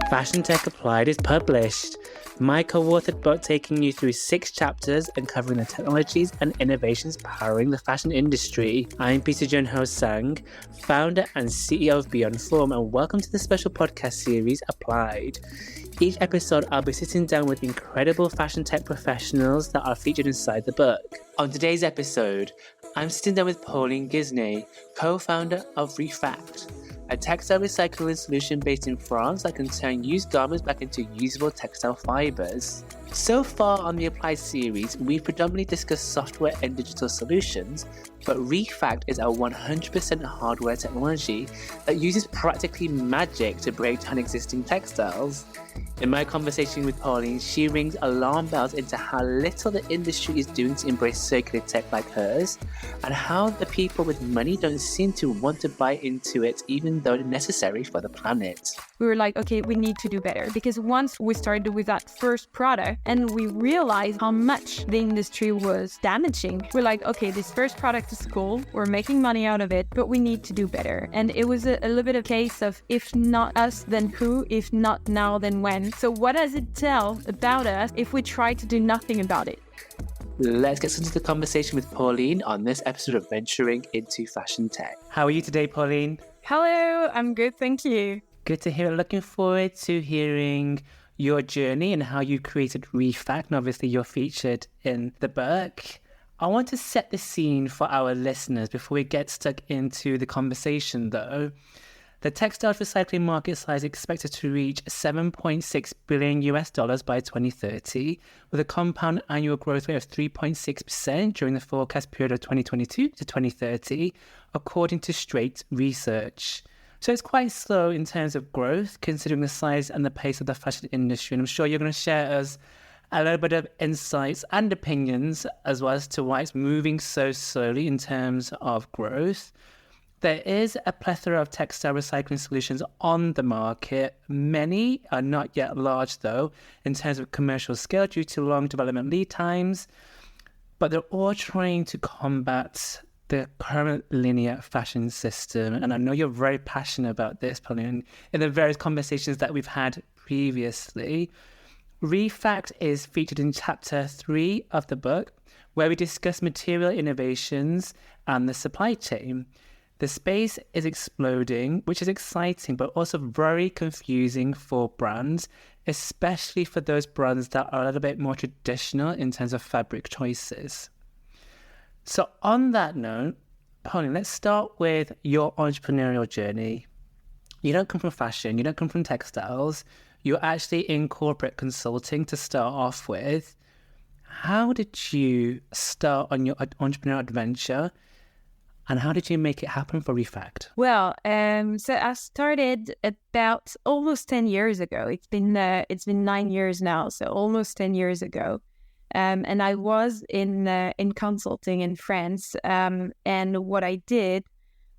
Fashion Tech Applied is published. My co-authored book taking you through 6 chapters and covering the technologies and innovations powering the fashion industry. I'm Jeun Ho Tsang, founder and CEO of Beyond Form, and welcome to the special podcast series Applied. Each episode, I'll be sitting down with incredible fashion tech professionals that are featured inside the book. On today's episode, I'm sitting down with Pauline Guesné, co-founder of Refact, a textile recycling solution based in France that can turn used garments back into usable textile fibres. So far on the Applied series, we've predominantly discussed software and digital solutions, but Refact is our 100% hardware technology that uses practically magic to break down existing textiles. In my conversation with Pauline, she rings alarm bells into how little the industry is doing to embrace circular tech like hers, and how the people with money don't seem to want to buy into it even though it's necessary for the planet. We were like, okay, we need to do better, because once we started with that first product and we realized how much the industry was damaging, we're like, okay, this first product is cool, we're making money out of it, but we need to do better. And it was a little bit of a case of if not us, then who? If not now, then when? So what does it tell about us if we try to do nothing about it? Let's get into the conversation with Pauline on this episode of Venturing into Fashion Tech. How are you today, Pauline? Hello, I'm good, thank you. Good to hear. Looking forward to hearing your journey and how you created Refact, and obviously you're featured in the book. I want to set the scene for our listeners before we get stuck into the conversation, though. The textile recycling market size is expected to reach $7.6 billion by 2030, with a compound annual growth rate of 3.6% during the forecast period of 2022 to 2030, according to Straight Research. So it's quite slow in terms of growth, considering the size and the pace of the fashion industry. And I'm sure you're going to share us a little bit of insights and opinions as well as to why it's moving so slowly in terms of growth. There is a plethora of textile recycling solutions on the market. Many are not yet large, though, in terms of commercial scale due to long development lead times, but they're all trying to combat the current linear fashion system. And I know you're very passionate about this, Pauline, in the various conversations that we've had previously. Refact is featured in chapter 3 of the book, where we discuss material innovations and the supply chain. The space is exploding, which is exciting, but also very confusing for brands, especially for those brands that are a little bit more traditional in terms of fabric choices. So on that note, Pauline, let's start with your entrepreneurial journey. You don't come from fashion, you don't come from textiles, you're actually in corporate consulting to start off with. How did you start on your entrepreneurial adventure? And how did you make it happen for Refact? Well, so I started about almost 10 years ago. It's been 9 years now, so almost 10 years ago. And I was in consulting in France. And what I did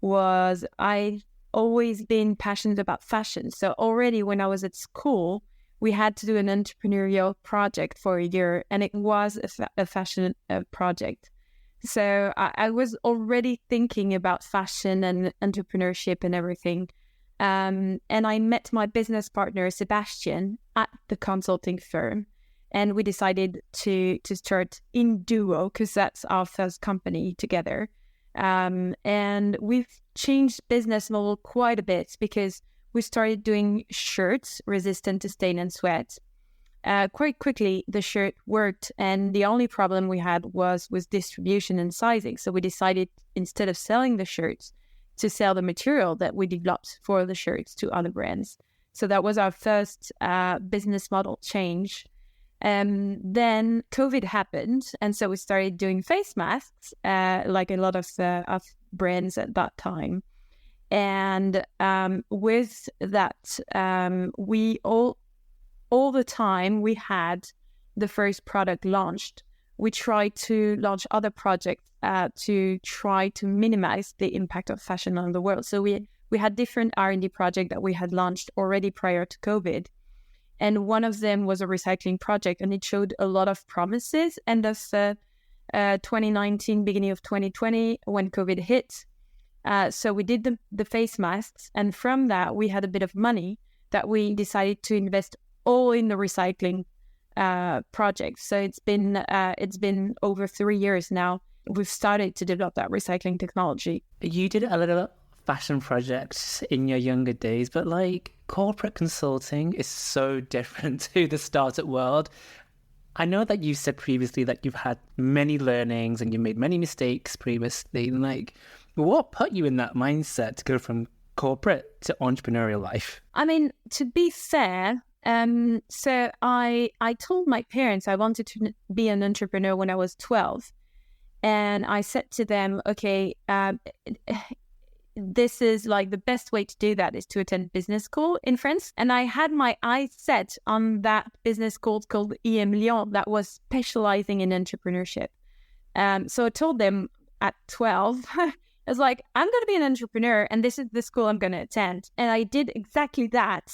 was I've always been passionate about fashion. So already when I was at school, we had to do an entrepreneurial project for a year, and it was a fashion project. So I was already thinking about fashion and entrepreneurship and everything. And I met my business partner, Sebastian, at the consulting firm. And we decided to start in duo, because that's our first company together. And we've changed business model quite a bit, because we started doing shirts resistant to stain and sweat. Quite quickly, the shirt worked, and the only problem we had was distribution and sizing. So we decided, instead of selling the shirts, to sell the material that we developed for the shirts to other brands. So that was our first business model change. Then COVID happened, and so we started doing face masks, like a lot of brands at that time. And with that, we all the time we had the first product launched, we tried to launch other projects to try to minimize the impact of fashion on the world. So we had different R&D projects that we had launched already prior to COVID. And one of them was a recycling project, and it showed a lot of promises. And that's 2019, beginning of 2020, when COVID hit. So we did the face masks, and from that we had a bit of money. that we decided to invest all in the recycling project. So it's been over 3 years now. We've started to develop that recycling technology. You did a little fashion project in your younger days, but like corporate consulting is so different to the startup world. I know that you said previously that you've had many learnings and you made many mistakes previously. Like, what put you in that mindset to go from corporate to entrepreneurial life? I mean, to be fair, so I told my parents I wanted to be an entrepreneur when I was 12. And I said to them, okay, this is like the best way to do that is to attend business school in France. And I had my eyes set on that business school called EM Lyon that was specializing in entrepreneurship. So I told them at 12, I was like, I'm going to be an entrepreneur and this is the school I'm going to attend. And I did exactly that.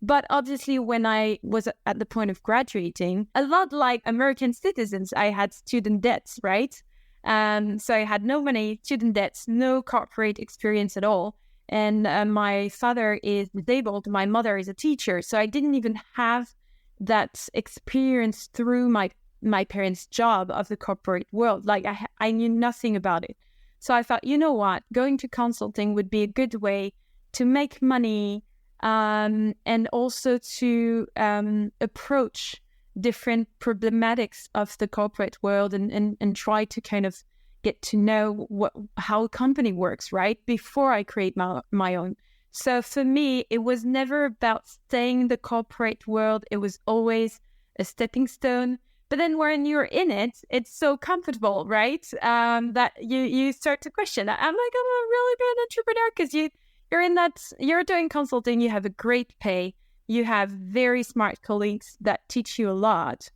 But obviously, when I was at the point of graduating, a lot like American citizens, I had student debts, right? So I had no money, student debts, no corporate experience at all. And my father is disabled. My mother is a teacher. So I didn't even have that experience through my parents' job of the corporate world. Like I knew nothing about it. So I thought, you know what, going to consulting would be a good way to make money and also to approach different problematics of the corporate world and try to kind of get to know how a company works, right? Before I create my own. So for me, it was never about staying in the corporate world. It was always a stepping stone. But then when you're in it, it's so comfortable, right? That you start to question, I'm like, I'm gonna really be an entrepreneur because you're in that, you're doing consulting, you have a great pay, you have very smart colleagues that teach you a lot.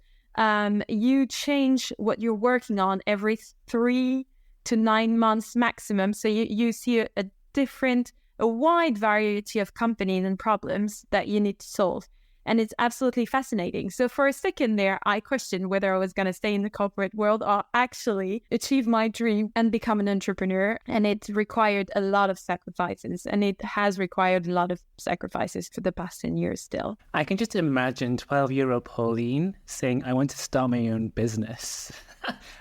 You change what you're working on every 3 to 9 months maximum. So you see a wide variety of companies and problems that you need to solve. And it's absolutely fascinating. So for a second there, I questioned whether I was going to stay in the corporate world or actually achieve my dream and become an entrepreneur. And it required a lot of sacrifices. And it has required a lot of sacrifices for the past 10 years still. I can just imagine 12-year-old Pauline saying, I want to start my own business.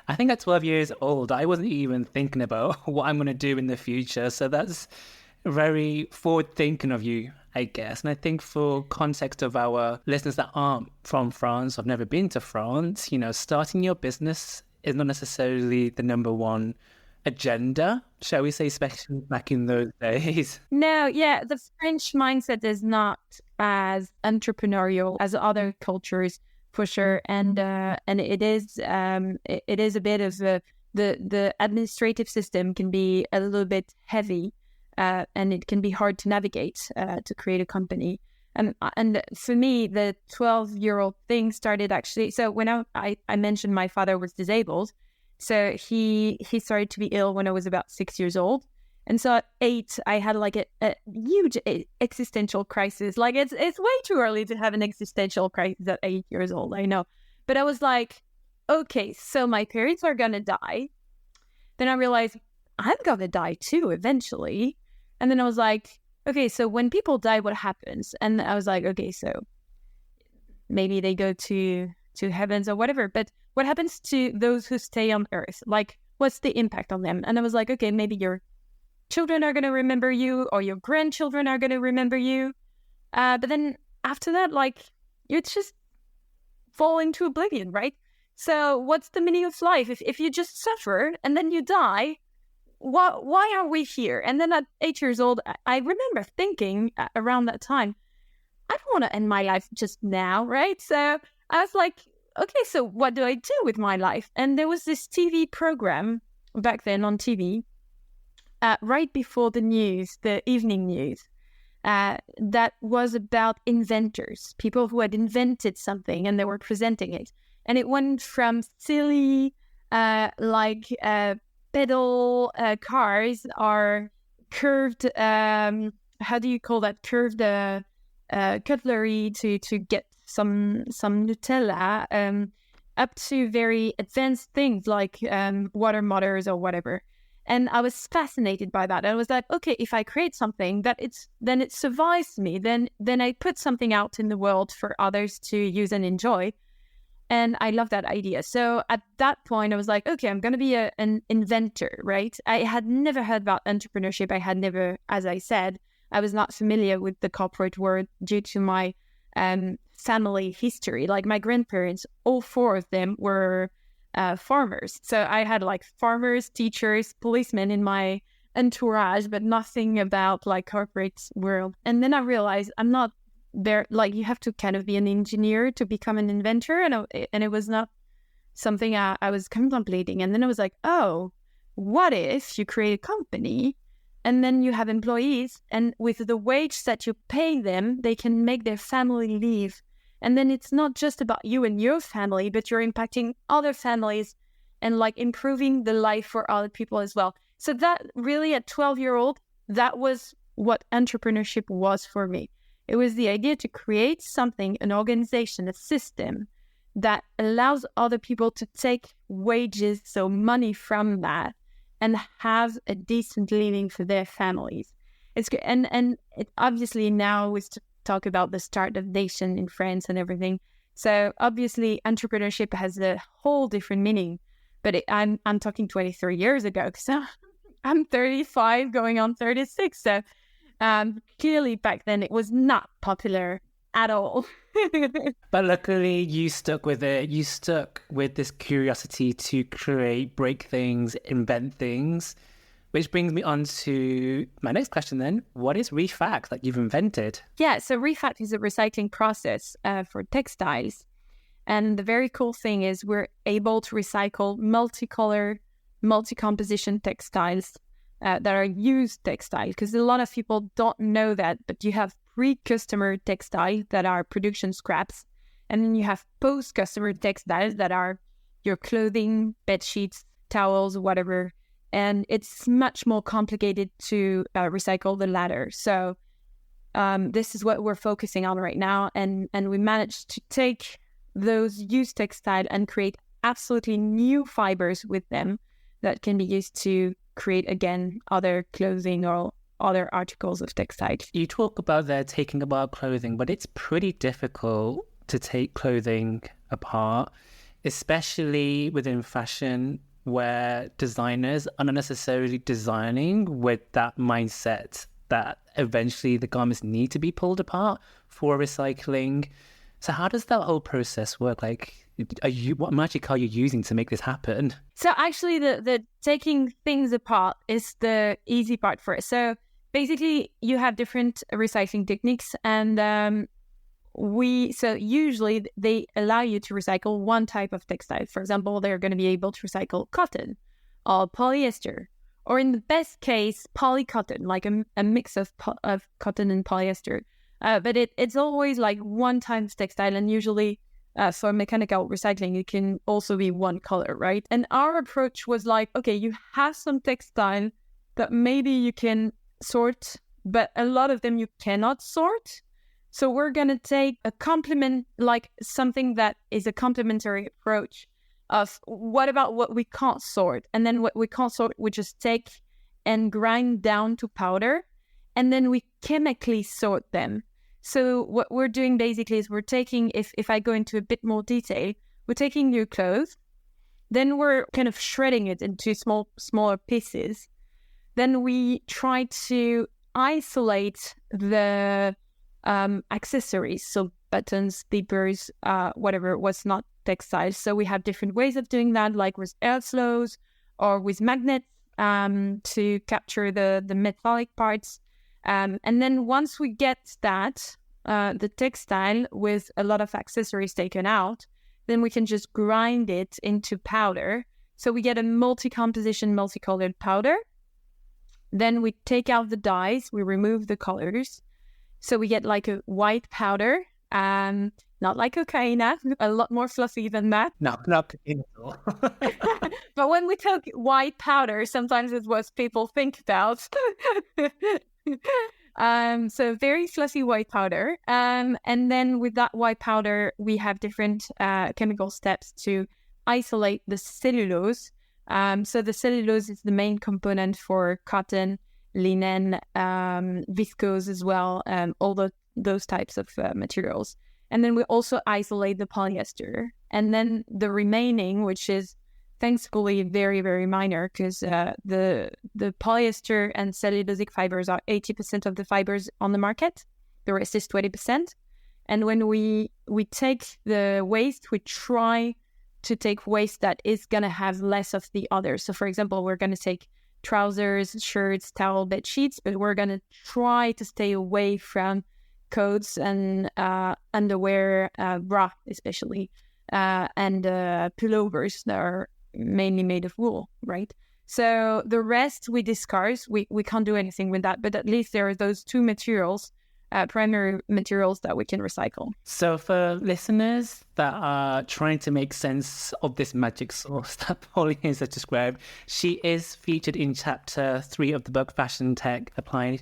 I think at 12 years old, I wasn't even thinking about what I'm going to do in the future. So that's very forward-thinking of you, I guess. And I think for context of our listeners that aren't from France, have never been to France, starting your business is not necessarily the number one agenda, shall we say, especially back in those days. No, yeah, the French mindset is not as entrepreneurial as other cultures, for sure. And it is a bit of the administrative system can be a little bit heavy. And it can be hard to navigate to create a company. And for me, the 12-year-old thing started actually. So when I mentioned my father was disabled, so he started to be ill when I was about 6 years old. And so at 8, I had like a huge existential crisis. Like it's way too early to have an existential crisis at 8 years old, I know. But I was like, okay, so my parents are going to die. Then I realized I'm going to die too eventually. And then I was like, okay, so when people die, what happens? And I was like, okay, so maybe they go to heavens or whatever. But what happens to those who stay on Earth? Like, what's the impact on them? And I was like, okay, maybe your children are going to remember you or your grandchildren are going to remember you. But then after that, like, you just fall into oblivion, right? So what's the meaning of life? If you just suffer and then you die, why are we here? And then at 8 years old, I remember thinking around that time, I don't want to end my life just now, right? So I was like, okay, so what do I do with my life? And there was this TV program back then on TV, right before the news, the evening news, that was about inventors, people who had invented something and they were presenting it. And it went from silly, pedal cars are curved, how do you call that? Curved cutlery to get some Nutella, up to very advanced things like water motors or whatever. And I was fascinated by that. I was like, okay, if I create something then it survives me, then I put something out in the world for others to use and enjoy. And I love that idea. So at that point, I was like, okay, I'm going to be an inventor, right? I had never heard about entrepreneurship. I had never, as I said, I was not familiar with the corporate world due to my family history. Like my grandparents, all four of them were farmers. So I had like farmers, teachers, policemen in my entourage, but nothing about like corporate world. And then I realized I'm not there. Like you have to kind of be an engineer to become an inventor. And it was not something I was contemplating. And then I was like, oh, what if you create a company and then you have employees, and with the wage that you pay them, they can make their family live. And then it's not just about you and your family, but you're impacting other families and like improving the life for other people as well. So that really at 12-year-old, that was what entrepreneurship was for me. It was the idea to create something, an organization, a system that allows other people to take wages, so money from that, and have a decent living for their families. It's good. And it obviously now we talk about the Startup Nation in France and everything. So obviously entrepreneurship has a whole different meaning. But I'm talking 23 years ago, so I'm 35 going on 36. So clearly back then it was not popular at all. But luckily you stuck with it. You stuck with this curiosity to create, break things, invent things, which brings me on to my next question then. What is Refact that you've invented? Yeah, so Refact is a recycling process for textiles. And the very cool thing is we're able to recycle multicolor, multi-composition textiles that are used textiles, because a lot of people don't know that, but you have pre-customer textiles that are production scraps, and then you have post-customer textiles that are your clothing, bed sheets, towels, whatever, and it's much more complicated to recycle the latter. So this is what we're focusing on right now, and we managed to take those used textiles and create absolutely new fibers with them that can be used to create, again, other clothing or other articles of textile. You talk about they're taking apart clothing, but it's pretty difficult to take clothing apart, especially within fashion, where designers are not necessarily designing with that mindset that eventually the garments need to be pulled apart for recycling. So how does that whole process work? Like, what magic are you using to make this happen? So actually the taking things apart is the easy part for it. So basically you have different recycling techniques, and usually they allow you to recycle one type of textile. For example, they're going to be able to recycle cotton or polyester, or in the best case, polycotton, like a mix of cotton and polyester. But it's always like one type of textile, and usually for mechanical recycling, it can also be one color, right? And our approach was like, okay, you have some textile that maybe you can sort, but a lot of them you cannot sort. So we're going to take a complement, like something that is a complementary approach of what about what we can't sort? And then what we can't sort, we just take and grind down to powder, and then we chemically sort them. So what we're doing basically is we're taking, if I go into a bit more detail, we're taking new clothes, then we're kind of shredding it into smaller pieces. Then we try to isolate the accessories, so buttons, zippers, whatever was not textile. So we have different ways of doing that, like with airflows or with magnets to capture the metallic parts. And then once we get that, the textile with a lot of accessories taken out, then we can just grind it into powder. So we get a multi-composition, multicolored powder. Then we take out the dyes, we remove the colors. So we get like a white powder, not like cocaine, a lot more fluffy than that. No, not cocaine at all. But when we talk white powder, sometimes it's what people think about. So very fluffy white powder. And then with that white powder, we have different chemical steps to isolate the cellulose So the cellulose is the main component for cotton, linen, viscose as well, all those types of materials. And then we also isolate the polyester. And then the remaining, which is thankfully very, very minor, because the polyester and cellulosic fibers are 80% of the fibers on the market. The rest is 20%. And when we take the waste, we try to take waste that is going to have less of the others. So, for example, we're going to take trousers, shirts, towel, bed sheets, but we're going to try to stay away from coats and underwear, bra especially, and pullovers that are mainly made of wool, right? So the rest we discard. We can't do anything with that, but at least there are those two materials, primary materials that we can recycle. So for listeners that are trying to make sense of this magic sauce that Pauline has described, she is featured in chapter 3 of the book Fashion Tech Applied.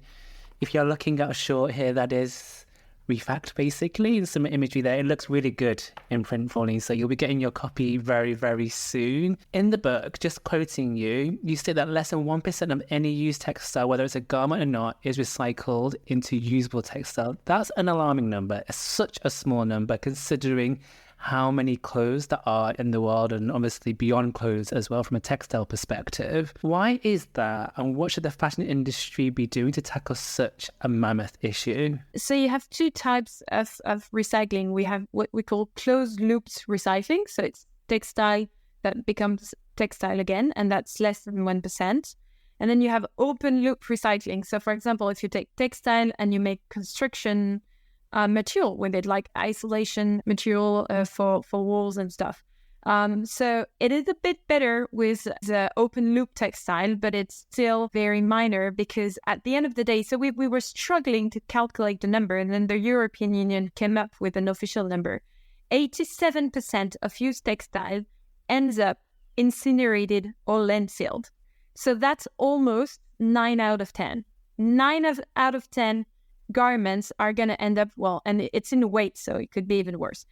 If you're looking at a short here that is Refact, basically, and some imagery there, it looks really good in print, Pauline, so you'll be getting your copy very, very soon. In the book, just quoting you, you state that less than 1% of any used textile, whether it's a garment or not, is recycled into usable textile. That's an alarming number. It's such a small number considering how many clothes there are in the world, and obviously beyond clothes as well from a textile perspective. Why is that, and what should the fashion industry be doing to tackle such a mammoth issue? So you have two types of recycling. We have what we call closed-looped recycling. So it's textile that becomes textile again, and that's less than 1%. And then you have open-loop recycling. So for example, if you take textile and you make construction material with it, like isolation material for walls and stuff. So it is a bit better with the open loop textile, but it's still very minor because at the end of the day, so we were struggling to calculate the number, and then the European Union came up with an official number. 87% of used textile ends up incinerated or landfilled. So that's almost 9 out of 10. 9 out of 10 garments are going to end up, well, and it's in weight, so it could be even worse,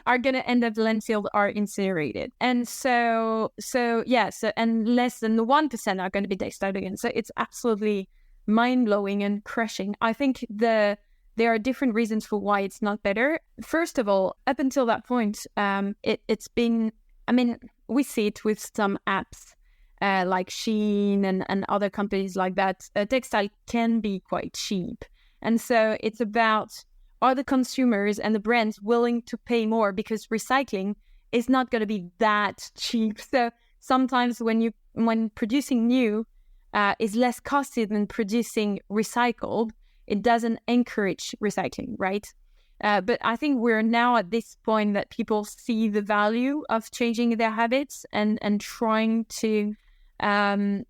are going to end up landfilled or incinerated. And so and less than 1% are going to be textile again. So it's absolutely mind-blowing and crushing. I think there are different reasons for why it's not better. First of all, up until that point, it's been, I mean, we see it with some apps like Shein and other companies like that. Textile can be quite cheap. And so it's about, are the consumers and the brands willing to pay more, because recycling is not going to be that cheap. So sometimes when producing new is less costly than producing recycled, it doesn't encourage recycling, right? But I think we're now at this point that people see the value of changing their habits and trying to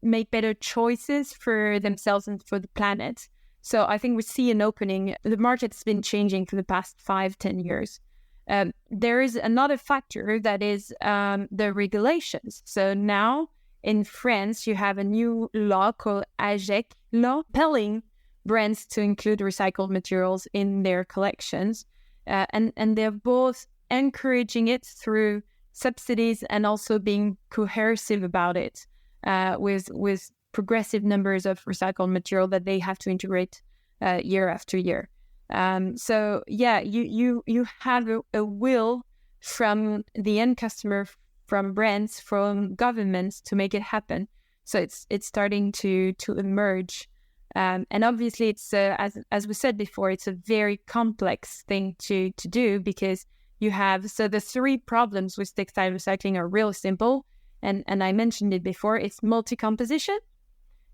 make better choices for themselves and for the planet. So I think we see an opening. The market's been changing for the past 5-10 years. There is another factor that is the regulations. So now in France, you have a new law called AGEC law, compelling brands to include recycled materials in their collections. And they're both encouraging it through subsidies and also being coercive about it with progressive numbers of recycled material that they have to integrate year after year. So yeah, you have a will from the end customer, from brands, from governments to make it happen. So it's starting to emerge. And obviously it's as we said before, it's a very complex thing to do, because you have, so the 3 problems with textile recycling are real simple. And I mentioned it before, it's multi-composition,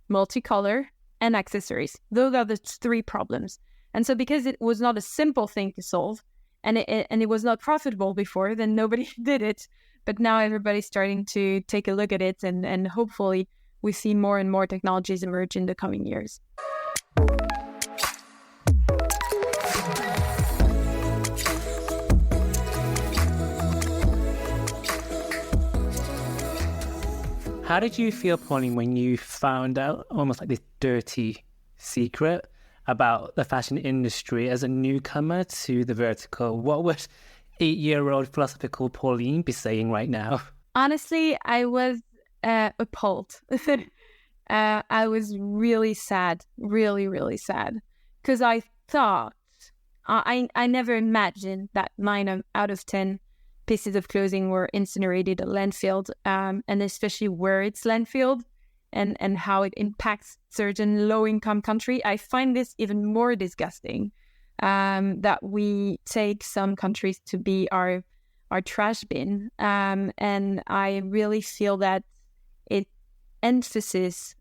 multicolor, and accessories. Those are the 3 problems. And so because it was not a simple thing to solve, and it was not profitable before, then nobody did it. But now everybody's starting to take a look at it, and hopefully we see more and more technologies emerge in the coming years. How did you feel, Pauline, when you found out almost like this dirty secret about the fashion industry as a newcomer to the vertical? What would 8-year-old philosophical Pauline be saying right now? Honestly, I was appalled. I was really sad, really, really sad, because I thought, I never imagined that 9 out of 10 pieces of clothing were incinerated or landfilled, and especially where it's landfilled and how it impacts certain low-income country. I find this even more disgusting, that we take some countries to be our trash bin, and I really feel that it emphasizes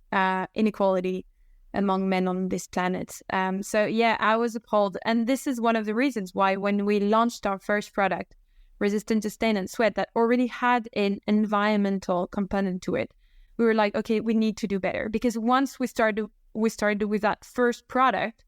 inequality among men on this planet. So yeah, I was appalled, and this is one of the reasons why when we launched our first product, resistant to stain and sweat, that already had an environmental component to it, we were like, okay, we need to do better, because once we started with that first product,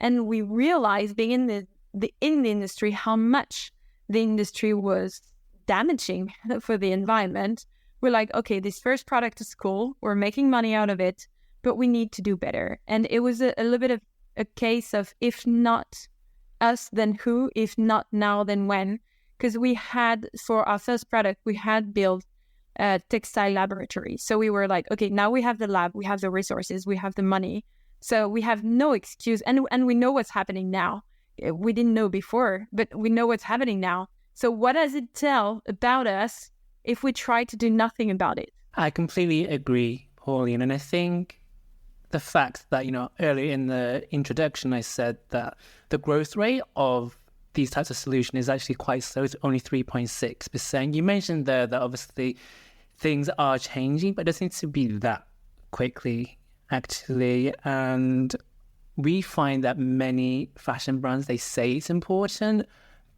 and we realized being in the industry how much the industry was damaging for the environment, we're like, okay, this first product is cool, we're making money out of it, but we need to do better. And it was a little bit of a case of, if not us, then who? If not now, then when? Because we had, for our first product, we had built a textile laboratory. So we were like, okay, now we have the lab, we have the resources, we have the money. So we have no excuse, and we know what's happening now. We didn't know before, but we know what's happening now. So what does it tell about us if we try to do nothing about it? I completely agree, Pauline. And I think the fact that, earlier in the introduction, I said that the growth rate of these types of solutions is actually quite slow. It's only 3.6%. You mentioned there that obviously things are changing, but it doesn't seem to be that quickly, actually. And we find that many fashion brands, they say it's important,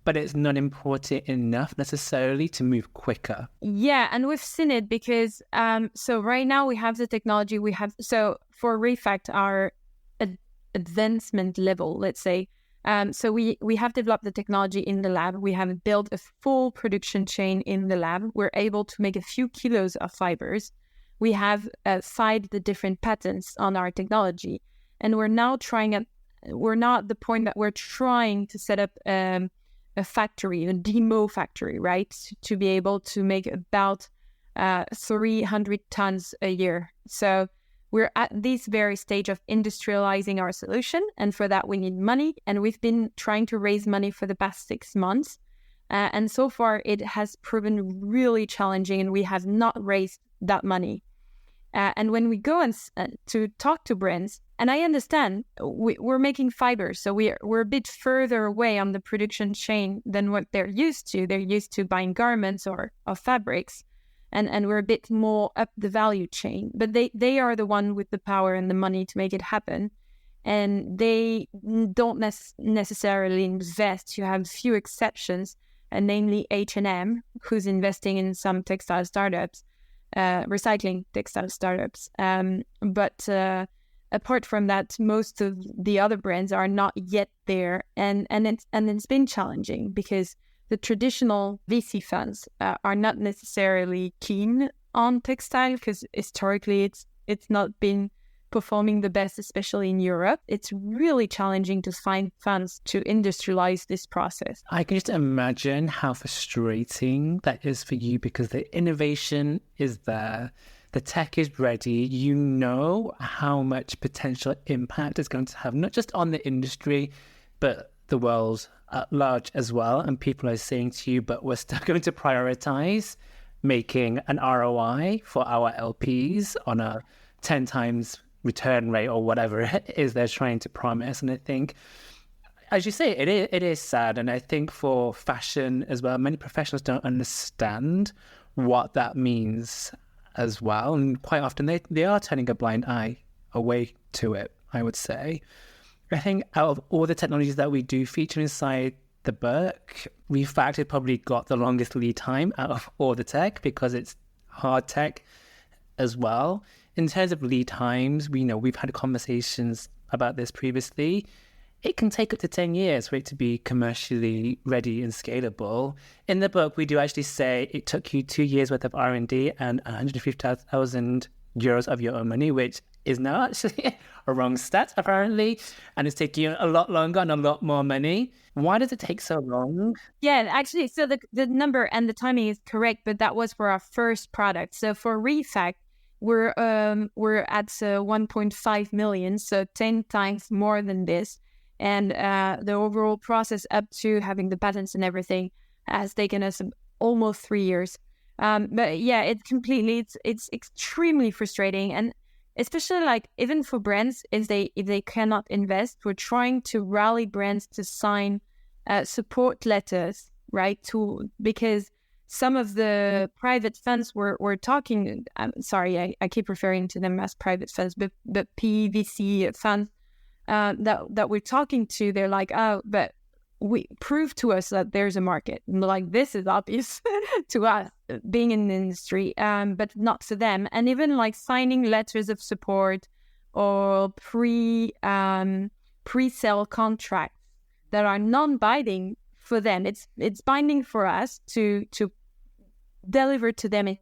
but it's not important enough necessarily to move quicker. Yeah, and we've seen it because, so right now we have the technology, so for Refact, our advancement level, let's say, so we have developed the technology in the lab. We have built a full production chain in the lab. We're able to make a few kilos of fibers. We have filed the different patents on our technology. And we're now we're now at the point that we're trying to set up a factory, a demo factory, right? To be able to make about 300 tons a year. So we're at this very stage of industrializing our solution. And for that, we need money. And we've been trying to raise money for the past 6 months. And so far, it has proven really challenging, and we have not raised that money. And when we go to talk to brands, and I understand we're making fibers, so we're a bit further away on the production chain than what they're used to. They're used to buying garments or fabrics, and we're a bit more up the value chain. But they are the one with the power and the money to make it happen, and they don't necessarily invest. You have a few exceptions, namely H&M, who's investing in some textile startups. Recycling textile startups. But apart from that, most of the other brands are not yet there. And it's been challenging because the traditional VC funds are not necessarily keen on textile, because historically it's not been performing the best, especially in Europe. It's really challenging to find funds to industrialize this process. I can just imagine how frustrating that is for you, because the innovation is there, the tech is ready, you know how much potential impact it's going to have, not just on the industry, but the world at large as well. And people are saying to you, but we're still going to prioritize making an ROI for our LPs on a 10 times return rate or whatever it is they're trying to promise. And I think, as you say, it is sad. And I think for fashion as well, many professionals don't understand what that means as well. And quite often they are turning a blind eye away to it, I would say. I think out of all the technologies that we do feature inside the book, Refact probably got the longest lead time out of all the tech, because it's hard tech as well. In terms of lead times, we've had conversations about this previously. It can take up to 10 years for it to be commercially ready and scalable. In the book, we do actually say it took you 2 years worth of R&D and 150,000 euros of your own money, which is now actually a wrong stat, apparently, and it's taking you a lot longer and a lot more money. Why does it take so long? Yeah, actually, so the number and the timing is correct, but that was for our first product. So for Refact, we're at 1.5 million, so 10 times more than this. And the overall process up to having the patents and everything has taken us almost 3 years. But yeah, it's extremely frustrating, and especially like even for brands, if they cannot invest, we're trying to rally brands to sign support letters, right? Because some of the private funds we're talking. I'm sorry, I keep referring to them as private funds, but PVC funds that we're talking to, they're like, oh, but we prove to us that there's a market. And like, this is obvious to us being in the industry, but not to them. And even like signing letters of support or pre-sale contracts that are non-binding for them. It's binding for us to deliver to them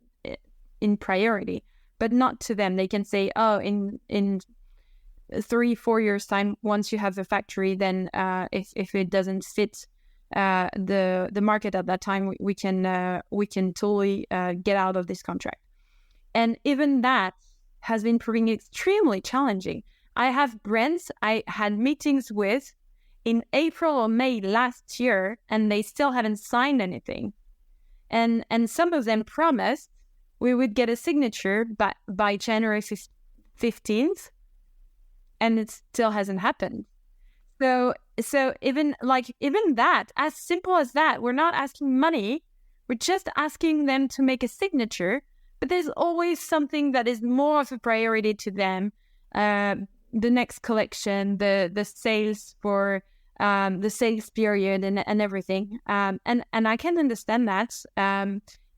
in priority, but not to them. They can say, oh, in 3-4 years time, once you have the factory, then if it doesn't fit the market at that time, we can totally get out of this contract. And even that has been proving extremely challenging. I have brands I had meetings with in April or May last year, and they still haven't signed anything. And some of them promised we would get a signature by January 15th, and it still hasn't happened. So even that, as simple as that, we're not asking money, we're just asking them to make a signature, but there's always something that is more of a priority to them. The next collection, the sales for the sales period and everything. And I can understand that.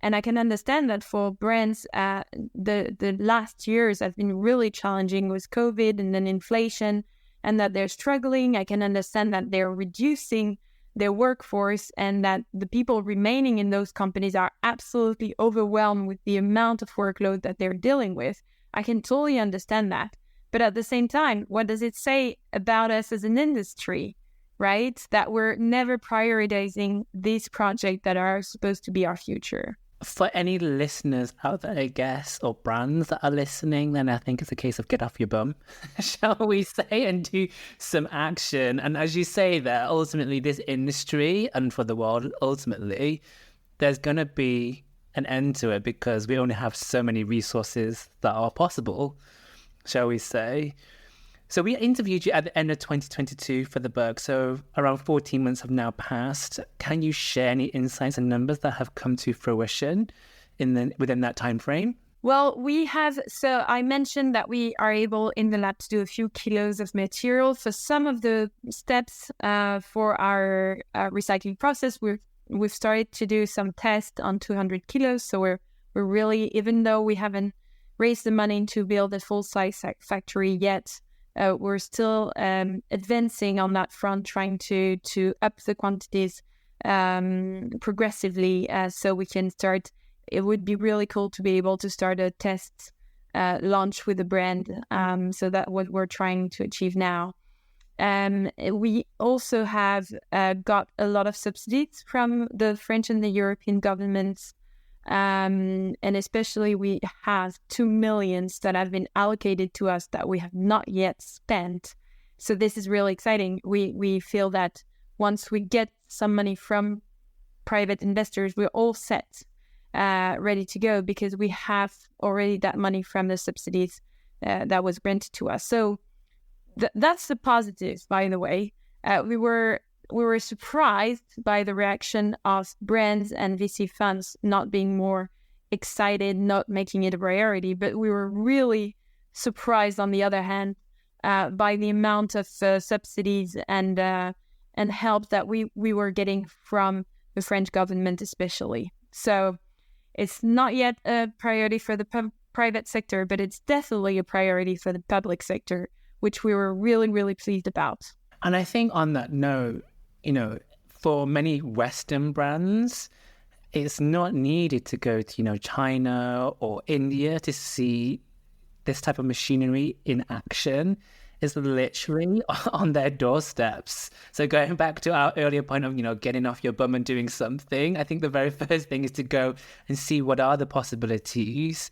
And I can understand that for brands, the last years have been really challenging with COVID and then inflation, and that they're struggling. I can understand that they're reducing their workforce and that the people remaining in those companies are absolutely overwhelmed with the amount of workload that they're dealing with. I can totally understand that. But at the same time, what does it say about us as an industry, right? That we're never prioritizing these projects that are supposed to be our future. For any listeners out there, I guess, or brands that are listening, then I think it's a case of get off your bum, shall we say, and do some action. And as you say there, ultimately this industry and for the world, ultimately, there's going to be an end to it because we only have so many resources that are possible, shall we say. So we interviewed you at the end of 2022 for the book. So around 14 months have now passed. Can you share any insights and numbers that have come to fruition within that time frame? Well, we have, so I mentioned that we are able in the lab to do a few kilos of material. For some of the steps for our recycling process, we've started to do some tests on 200 kilos. So we're really, even though we haven't raised the money to build a full-size factory yet, we're still advancing on that front, trying to up the quantities progressively so we can start. It would be really cool to be able to start a test launch with a brand. So that's what we're trying to achieve now. We also have got a lot of subsidies from the French and the European governments. And especially we have 2 million that have been allocated to us that we have not yet spent. So this is really exciting. We feel that once we get some money from private investors, we're all set, ready to go because we have already that money from the subsidies that was granted to us. So that's the positive, by the way. We were surprised by the reaction of brands and VC funds not being more excited, not making it a priority. But we were really surprised, on the other hand, by the amount of subsidies and help that we were getting from the French government, especially. So it's not yet a priority for the private sector, but it's definitely a priority for the public sector, which we were really, really pleased about. And I think on that note, for many Western brands, it's not needed to go to, China or India to see this type of machinery in action is literally on their doorsteps. So going back to our earlier point of, getting off your bum and doing something, I think the very first thing is to go and see what are the possibilities.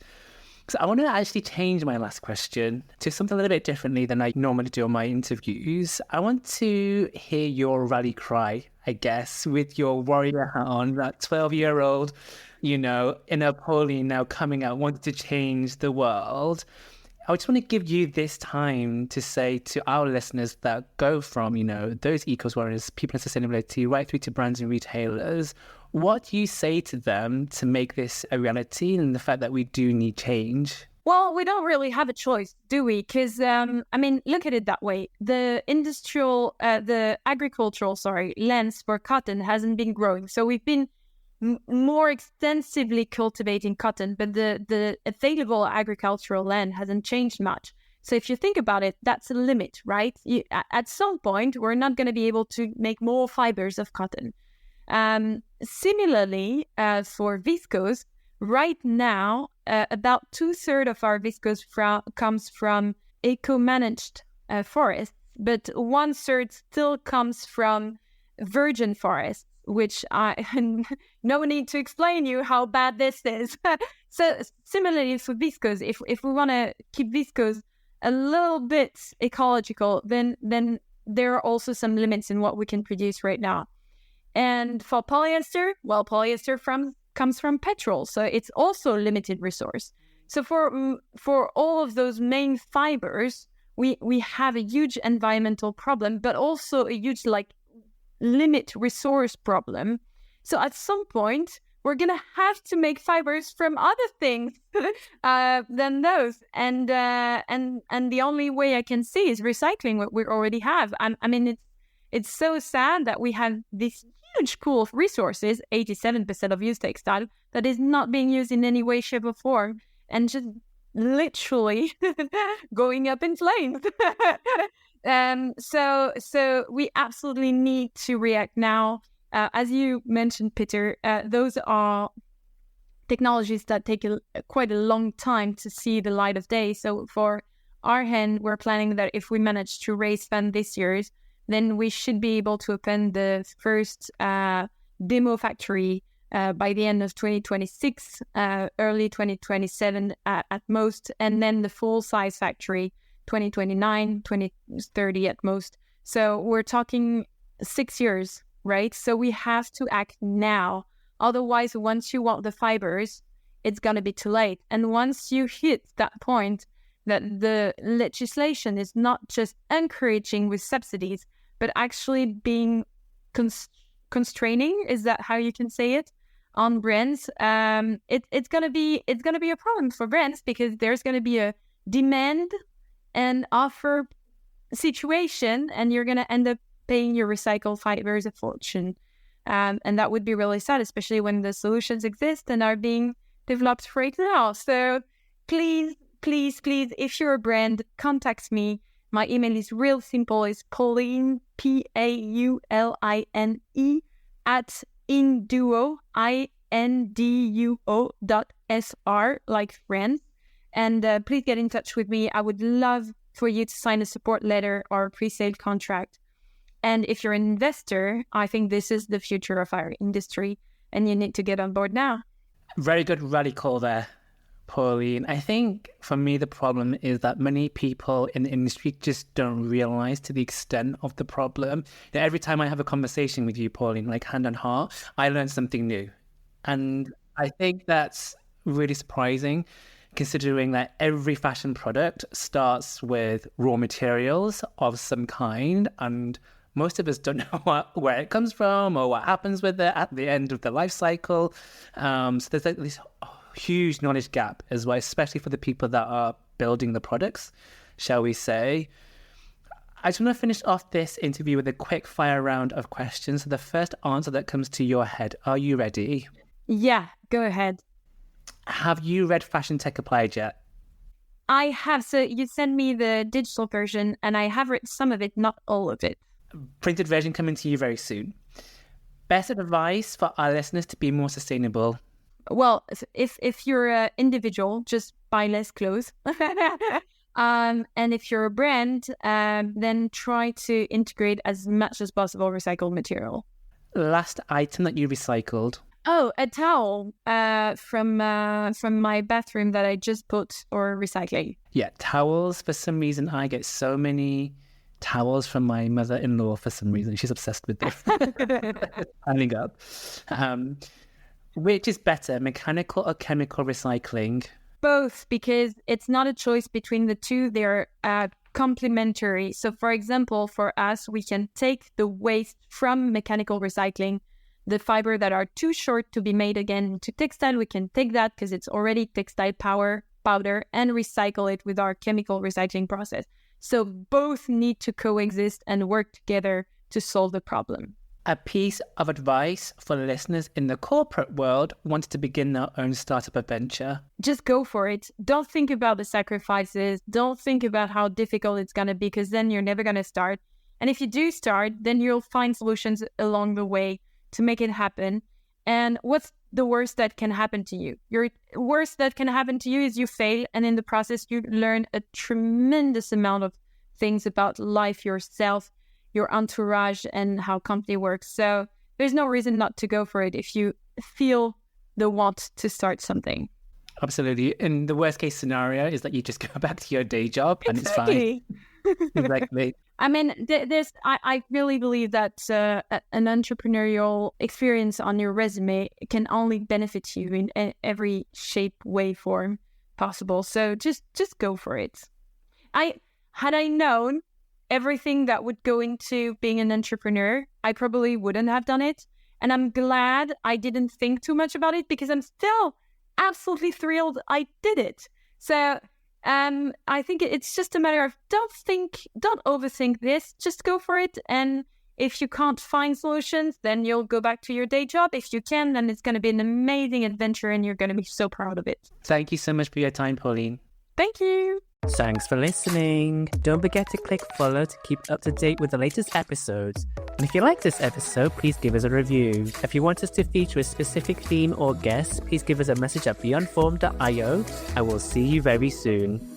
So I want to actually change my last question to something a little bit differently than I normally do on my interviews. I want to hear your rally cry, I guess, with your warrior hat on, that 12-year-old, inner Pauline now coming out, wanting to change the world. I just want to give you this time to say to our listeners that go from, those eco-warriors, people in sustainability, right through to brands and retailers, what do you say to them to make this a reality and the fact that we do need change? Well, we don't really have a choice, do we? Because, look at it that way. The agricultural lands for cotton hasn't been growing. So we've been more extensively cultivating cotton, but the available agricultural land hasn't changed much. So if you think about it, that's a limit, right? At some point, we're not going to be able to make more fibers of cotton. Similarly, for viscose, right now, about 2/3 of our viscose comes from eco-managed forests, but 1/3 still comes from virgin forests, which no need to explain you how bad this is. So similarly for viscose, if we want to keep viscose a little bit ecological, then there are also some limits in what we can produce right now. And for polyester, well, polyester comes from petrol, so it's also a limited resource. So for all of those main fibers, we have a huge environmental problem, but also a huge limit resource problem. So at some point, we're gonna have to make fibers from other things than those, and the only way I can see is recycling what we already have. It's so sad that we have this huge pool of resources, 87% of used textile, that is not being used in any way, shape, or form, and just literally going up in flames. So we absolutely need to react now. As you mentioned, Peter, those are technologies that take quite a long time to see the light of day. So for our hand, we're planning that if we manage to raise funds this year, then we should be able to open the first demo factory by the end of 2026, early 2027 at most, and then the full-size factory 2029, 2030 at most. So we're talking 6 years, right? So we have to act now. Otherwise, once you want the fibers, it's going to be too late. And once you hit that point that the legislation is not just encouraging with subsidies, but actually being constraining, is that how you can say it, on brands, it's gonna be a problem for brands, because there's gonna be a demand and offer situation, and you're gonna end up paying your recycled fibers a fortune, and that would be really sad, especially when the solutions exist and are being developed right now. So please, if you're a brand, contact me. My email is real simple. It's Pauline, Pauline, at induo, induo.sr, like friends. And please get in touch with me. I would love for you to sign a support letter or a pre-sale contract. And if you're an investor, I think this is the future of our industry, and you need to get on board now. Very good rally call there, Pauline. I think for me, the problem is that many people in the industry just don't realize to the extent of the problem. Every time I have a conversation with you, Pauline, like hand on heart, I learn something new. And I think that's really surprising, considering that every fashion product starts with raw materials of some kind, and most of us don't know where it comes from or what happens with it at the end of the life cycle. So there's this huge knowledge gap as well, especially for the people that are building the products, shall we say. I just want to finish off this interview with a quick fire round of questions. So the first answer that comes to your head, are you ready? Yeah, go ahead. Have you read Fashion Tech Applied yet? I have. So you sent me the digital version, and I have read some of it, not all of it. Printed version coming to you very soon. Best advice for our listeners to be more sustainable? well, if you're an individual, just buy less clothes. And if you're a brand, then try to integrate as much as possible recycled material. Last item that you recycled? Oh, a towel from my bathroom that I just put or recycling. Yeah, towels. For some reason, I get so many towels from my mother-in-law for some reason. She's obsessed with this. Piling up. Which is better, mechanical or chemical recycling? Both, because it's not a choice between the two. They're complementary. So, for example, for us, we can take the waste from mechanical recycling, the fiber that are too short to be made again into textile. We can take that because it's already textile powder and recycle it with our chemical recycling process. So both need to coexist and work together to solve the problem. A piece of advice for listeners in the corporate world wanting to begin their own startup adventure. Just go for it. Don't think about the sacrifices. Don't think about how difficult it's going to be, because then you're never going to start. And if you do start, then you'll find solutions along the way to make it happen. And what's the worst that can happen to you? Your worst that can happen to you is you fail. And in the process, you learn a tremendous amount of things about life, yourself, your entourage, and how company works. So there's no reason not to go for it if you feel the want to start something. Absolutely. And the worst case scenario is that you just go back to your day job and it's fine. Exactly. I mean, I really believe that an entrepreneurial experience on your resume can only benefit you in every shape, way, form possible. So just go for it. Had I known everything that would go into being an entrepreneur, I probably wouldn't have done it. And I'm glad I didn't think too much about it, because I'm still absolutely thrilled I did it. So I think it's just a matter of don't overthink this, just go for it. And if you can't find solutions, then you'll go back to your day job. If you can, then it's going to be an amazing adventure and you're going to be so proud of it. Thank you so much for your time, Pauline. Thank you. Thanks for listening. Don't forget to click follow to keep up to date with the latest episodes. And if you like this episode, please give us a review. If you want us to feature a specific theme or guest, please give us a message at beyondform.io. I will see you very soon.